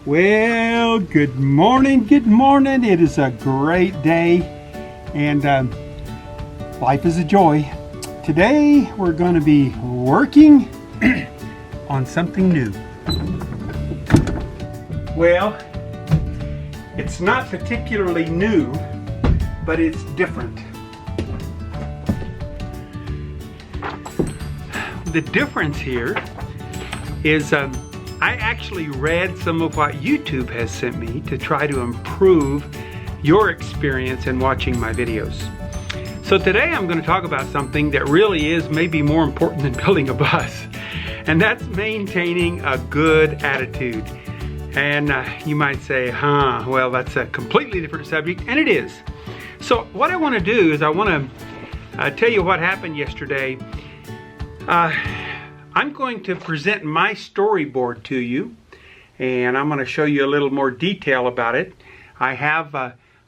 Well, good morning, good morning. It is a great day, and life is a joy. Today we're going to be working on something new. Well, it's not particularly new, but it's different. The difference here is I actually read some of what YouTube has sent me to try to improve your experience in watching my videos. So today I'm going to talk about something that really is maybe more important than building a bus, and that's maintaining a good attitude. And you might say, well, that's a completely different subject, and it is. So what I want to do is I want to tell you what happened yesterday. I'm going to present my storyboard to you, and I'm going to show you a little more detail about it. I have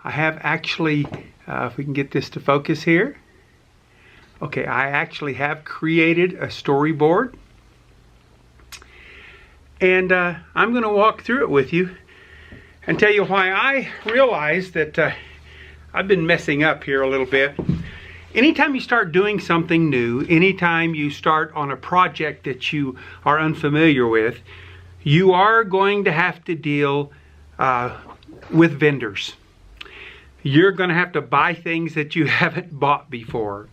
actually, if we can get this to focus here. Okay, I actually have created a storyboard, and I'm going to walk through it with you and tell you why I realized that I've been messing up here a little bit. Anytime you start doing something new, anytime you start on a project that you are unfamiliar with, you are going to have to deal with vendors. You're going to have to buy things that you haven't bought before.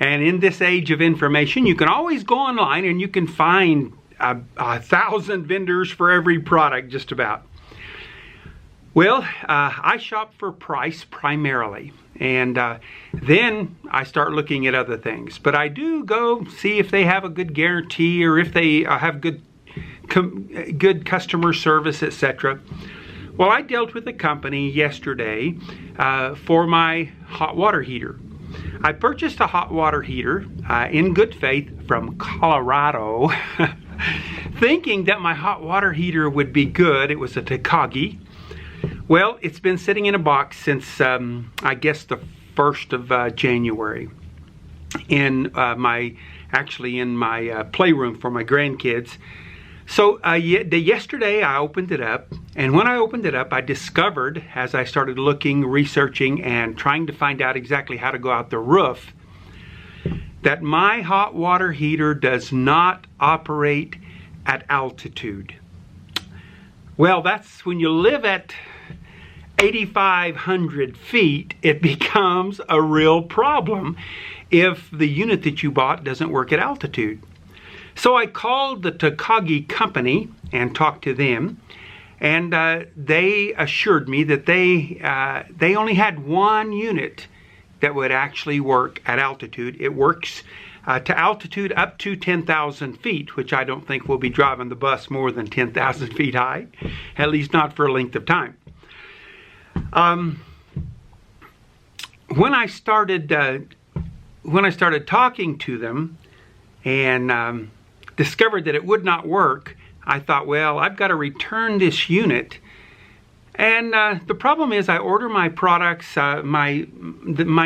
And in this age of information, you can always go online and you can find 1,000 vendors for every product, just about. Well, I shop for price primarily, and then I start looking at other things. But I do go see if they have a good guarantee or if they have good customer service, etc. Well, I dealt with a company yesterday for my hot water heater. I purchased a hot water heater in good faith from Colorado, thinking that my hot water heater would be good. It was a Takagi. Well, it's been sitting in a box since, I guess, the 1st of January in my playroom for my grandkids. So yesterday I opened it up, and when I opened it up, I discovered, as I started looking, researching, and trying to find out exactly how to go out the roof, that my hot water heater does not operate at altitude. Well, that's when you live at 8,500 feet, it becomes a real problem if the unit that you bought doesn't work at altitude. So I called the Takagi company and talked to them, and they assured me that they only had one unit that would actually work at altitude. It works to altitude up to 10,000 feet, which I don't think we'll be driving the bus more than 10,000 feet high, at least not for a length of time. When I started talking to them and discovered that it would not work, I thought, well, I've got to return this unit. And the problem is, I order my products. My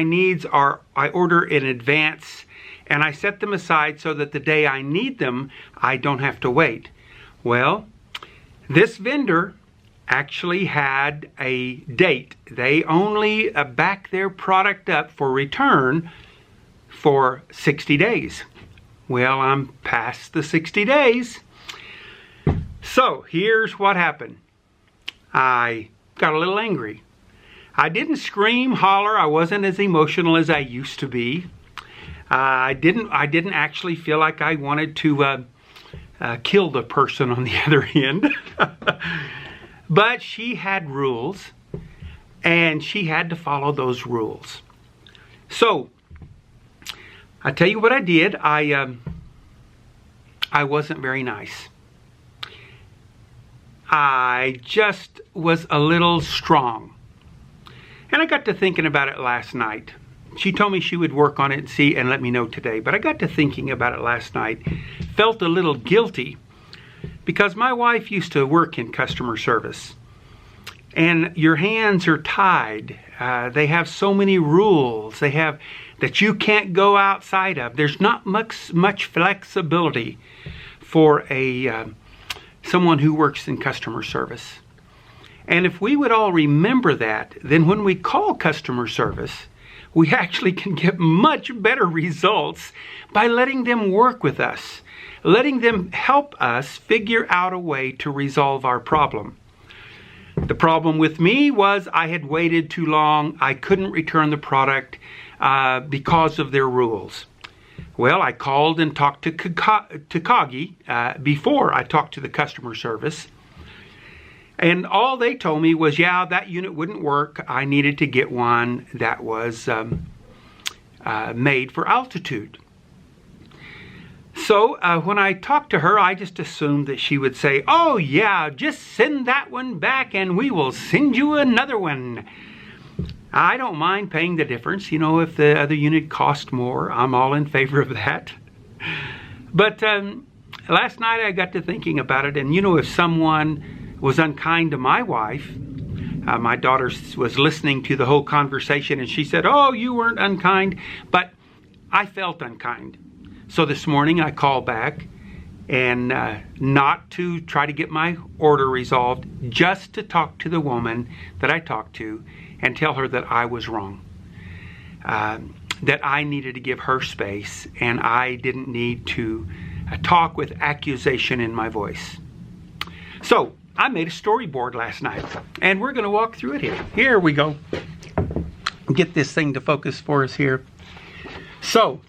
needs are I order in advance, and I set them aside so that the day I need them, I don't have to wait. Well, this vendor actually had a date. They only back their product up for return for 60 days. Well, I'm past the 60 days. So here's what happened. I got a little angry. I didn't scream, holler. I wasn't as emotional as I used to be. I didn't actually feel like I wanted to kill the person on the other end. But she had rules, and she had to follow those rules. So, I tell you what I did. I wasn't very nice. I just was a little strong. And I got to thinking about it last night. She told me she would work on it and let me know today. But I got to thinking about it last night. Felt a little guilty because my wife used to work in customer service. And your hands are tied. They have so many rules. They have that you can't go outside of. There's not much flexibility for someone who works in customer service. And if we would all remember that, then when we call customer service, we actually can get much better results by letting them work with us, letting them help us figure out a way to resolve our problem. The problem with me was I had waited too long. I couldn't return the product because of their rules. Well, I called and talked to Kagi before I talked to the customer service. And all they told me was, yeah, that unit wouldn't work. I needed to get one that was made for altitude. So when I talked to her, I just assumed that she would say, oh yeah, just send that one back and we will send you another one. I don't mind paying the difference. You know, if the other unit cost more, I'm all in favor of that. But last night I got to thinking about it, and you know, if someone was unkind to my wife, my daughter was listening to the whole conversation and she said, oh, you weren't unkind, but I felt unkind. So this morning I called back, and not to try to get my order resolved, just to talk to the woman that I talked to and tell her that I was wrong, that I needed to give her space and I didn't need to talk with accusation in my voice. So I made a storyboard last night, and we're going to walk through it here. Here we go. Get this thing to focus for us here. So,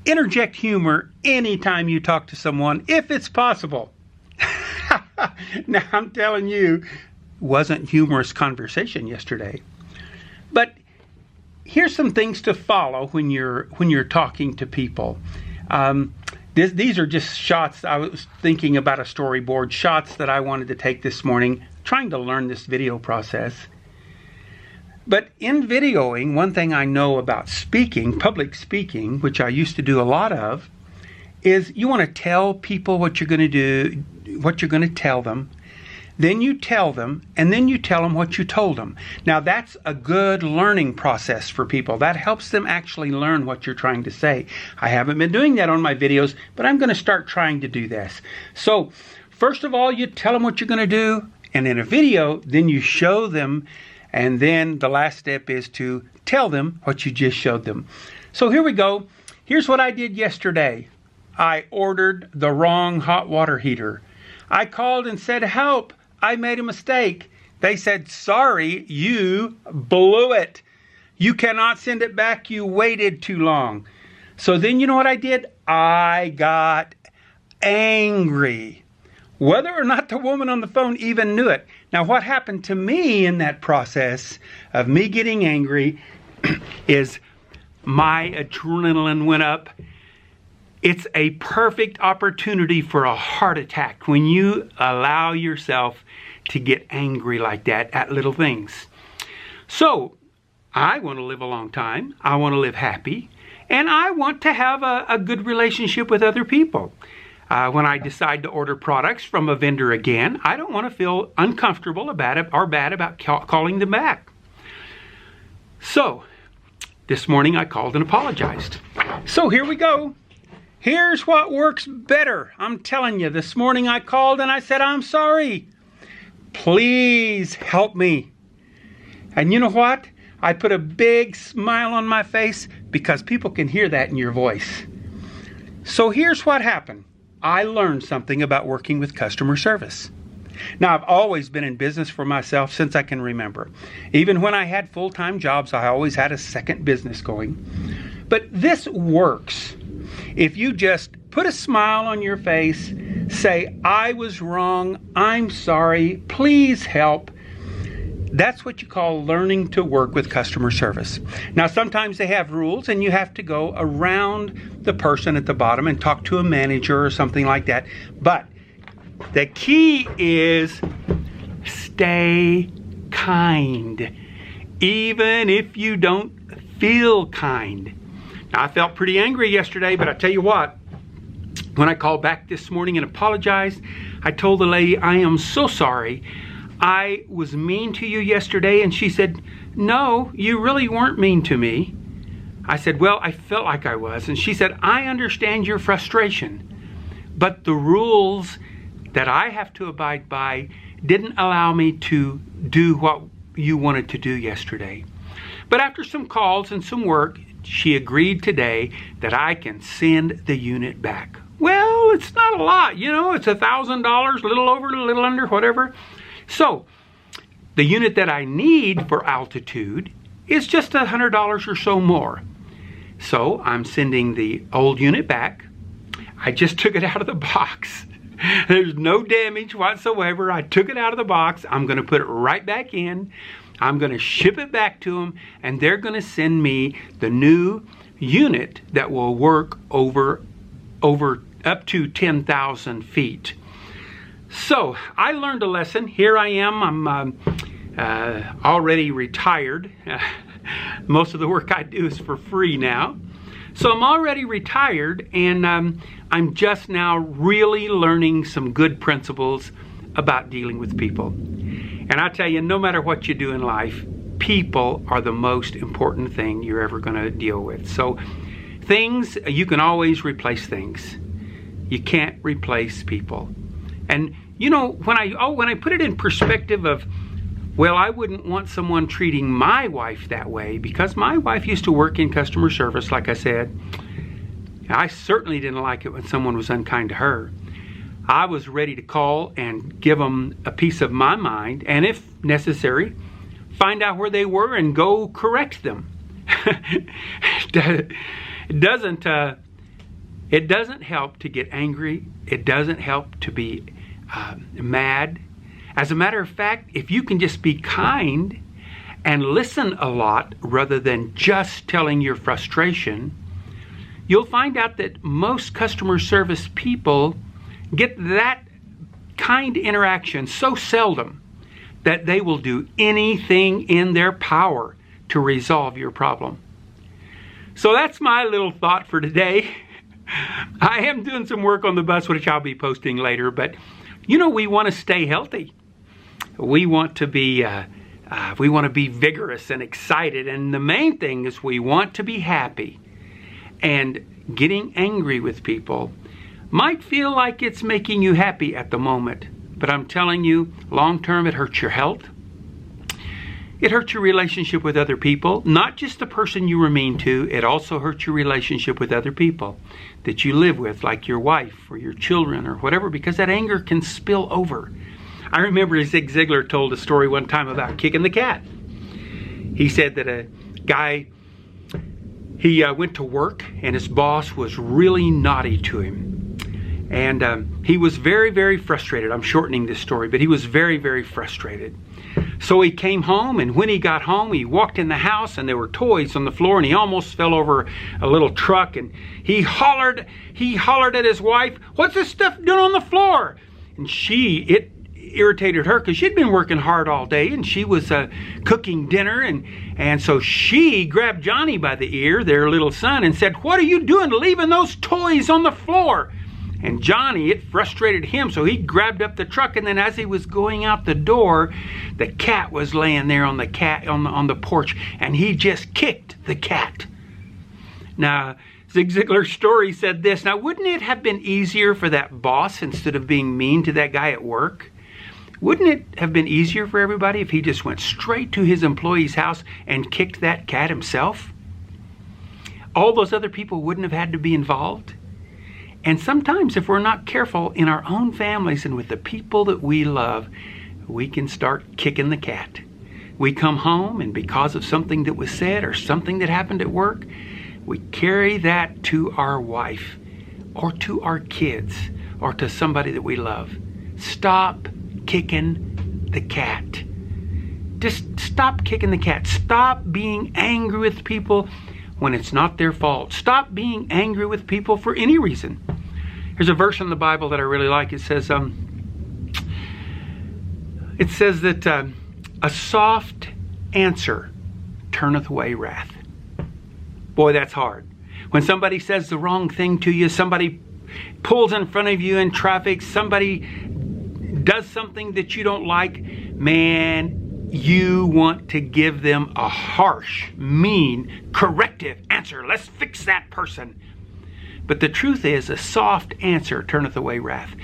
interject humor anytime you talk to someone, if it's possible. Now, I'm telling you, it wasn't humorous conversation yesterday. But here's some things to follow when you're talking to people. These are just shots. I was thinking about a storyboard, shots that I wanted to take this morning, trying to learn this video process. But in videoing, one thing I know about speaking, public speaking, which I used to do a lot of, is you want to tell people what you're going to do, what you're going to tell them. Then you tell them, and then you tell them what you told them. Now that's a good learning process for people. That helps them actually learn what you're trying to say. I haven't been doing that on my videos, but I'm going to start trying to do this. So first of all, you tell them what you're going to do, and in a video, then you show them, and then the last step is to tell them what you just showed them. So here we go. Here's what I did yesterday. I ordered the wrong hot water heater. I called and said, help, I made a mistake. They said, sorry, you blew it. You cannot send it back. You waited too long. So then you know what I did? I got angry. Whether or not the woman on the phone even knew it. Now what happened to me in that process of me getting angry is my adrenaline went up. It's a perfect opportunity for a heart attack when you allow yourself to get angry like that at little things. So, I want to live a long time. I want to live happy. And I want to have a good relationship with other people. When I decide to order products from a vendor again, I don't want to feel uncomfortable about it or bad about calling them back. So, this morning I called and apologized. So here we go. Here's what works better. I'm telling you, this morning I called and I said, I'm sorry. Please help me. And you know what? I put a big smile on my face because people can hear that in your voice. So here's what happened. I learned something about working with customer service. Now, I've always been in business for myself since I can remember. Even when I had full-time jobs, I always had a second business going. But this works. If you just put a smile on your face, say, I was wrong, I'm sorry, please help. That's what you call learning to work with customer service. Now, sometimes they have rules and you have to go around the person at the bottom and talk to a manager or something like that. But the key is stay kind, even if you don't feel kind. Now, I felt pretty angry yesterday, but I tell you what, when I called back this morning and apologized, I told the lady, I am so sorry. I was mean to you yesterday. And she said, no, you really weren't mean to me. I said, well, I felt like I was. And she said, I understand your frustration, but the rules that I have to abide by didn't allow me to do what you wanted to do yesterday. But after some calls and some work, she agreed today that I can send the unit back. Well, it's not a lot, you know, it's $1,000, a little over, a little under, whatever. So the unit that I need for altitude is just $100 or so more. So I'm sending the old unit back. I just took it out of the box. There's no damage whatsoever. I took it out of the box. I'm going to put it right back in. I'm going to ship it back to them, and they're going to send me the new unit that will work over up to 10,000 feet. So I learned a lesson. Here I am. I'm already retired. Most of the work I do is for free now. So I'm already retired, and I'm just now really learning some good principles about dealing with people. And I tell you, no matter what you do in life, people are the most important thing you're ever going to deal with. So things, you can always replace things. You can't replace people. And you know, when I put it in perspective of, well, I wouldn't want someone treating my wife that way, because my wife used to work in customer service, like I said. I certainly didn't like it when someone was unkind to her. I was ready to call and give them a piece of my mind, and if necessary, find out where they were and go correct them. It doesn't help to get angry. It doesn't help to be mad. As a matter of fact, if you can just be kind and listen a lot rather than just telling your frustration, you'll find out that most customer service people get that kind interaction so seldom that they will do anything in their power to resolve your problem. So that's my little thought for today. I am doing some work on the bus, which I'll be posting later, but you know, we want to stay healthy. We want to be vigorous and excited, and the main thing is we want to be happy. And getting angry with people might feel like it's making you happy at the moment, but I'm telling you, long term it hurts your health. It hurts your relationship with other people, not just the person you were mean to. It also hurts your relationship with other people that you live with, like your wife or your children or whatever, because that anger can spill over. I remember Zig Ziglar told a story one time about kicking the cat. He said that a guy, he went to work and his boss was really naughty to him. And he was very, very frustrated. I'm shortening this story, but he was very, very frustrated. So he came home, and when he got home, he walked in the house and there were toys on the floor, and he almost fell over a little truck, and he hollered at his wife, "What's this stuff doing on the floor?" And it irritated her because she'd been working hard all day, and she was cooking dinner, and so she grabbed Johnny by the ear, their little son, and said, "What are you doing leaving those toys on the floor?" And Johnny, it frustrated him, so he grabbed up the truck, and then as he was going out the door, the cat was laying there on the porch, and he just kicked the cat. Now, Zig Ziglar's story said this. Now, wouldn't it have been easier for that boss, instead of being mean to that guy at work? Wouldn't it have been easier for everybody if he just went straight to his employee's house and kicked that cat himself? All those other people wouldn't have had to be involved. And sometimes if we're not careful in our own families and with the people that we love, we can start kicking the cat. We come home, and because of something that was said or something that happened at work, we carry that to our wife or to our kids or to somebody that we love. Stop kicking the cat. Just stop kicking the cat. Stop being angry with people when it's not their fault. Stop being angry with people for any reason. There's a verse in the Bible that I really like. It says that a soft answer turneth away wrath. Boy, that's hard. When somebody says the wrong thing to you, somebody pulls in front of you in traffic, somebody does something that you don't like, man, you want to give them a harsh, mean, corrective answer. Let's fix that person. But the truth is, a soft answer turneth away wrath.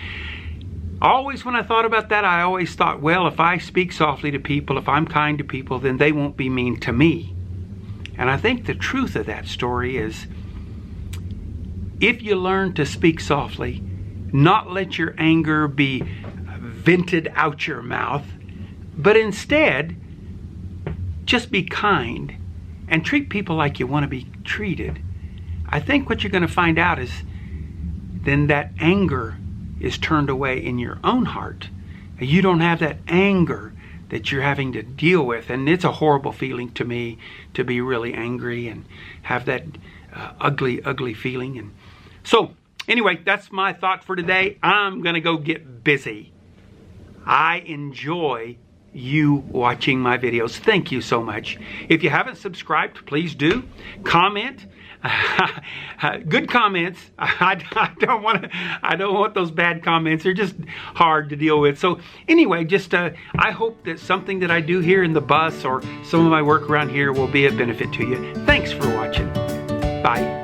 always, when I thought about that, I always thought, well, if I speak softly to people, if I'm kind to people, then they won't be mean to me. And I think the truth of that story is, if you learn to speak softly, not let your anger be vented out your mouth, but instead just be kind and treat people like you want to be treated, I think what you're going to find out is then that anger is turned away in your own heart. You don't have that anger that you're having to deal with. And it's a horrible feeling to me to be really angry and have that ugly feeling. And so anyway, that's my thought for today. I'm going to go get busy. I enjoy you watching my videos. Thank you so much. If you haven't subscribed, please do. Comment. Good comments. I don't want those bad comments. They're just hard to deal with. So anyway, just I hope that something that I do here in the bus or some of my work around here will be a benefit to you. Thanks for watching. Bye.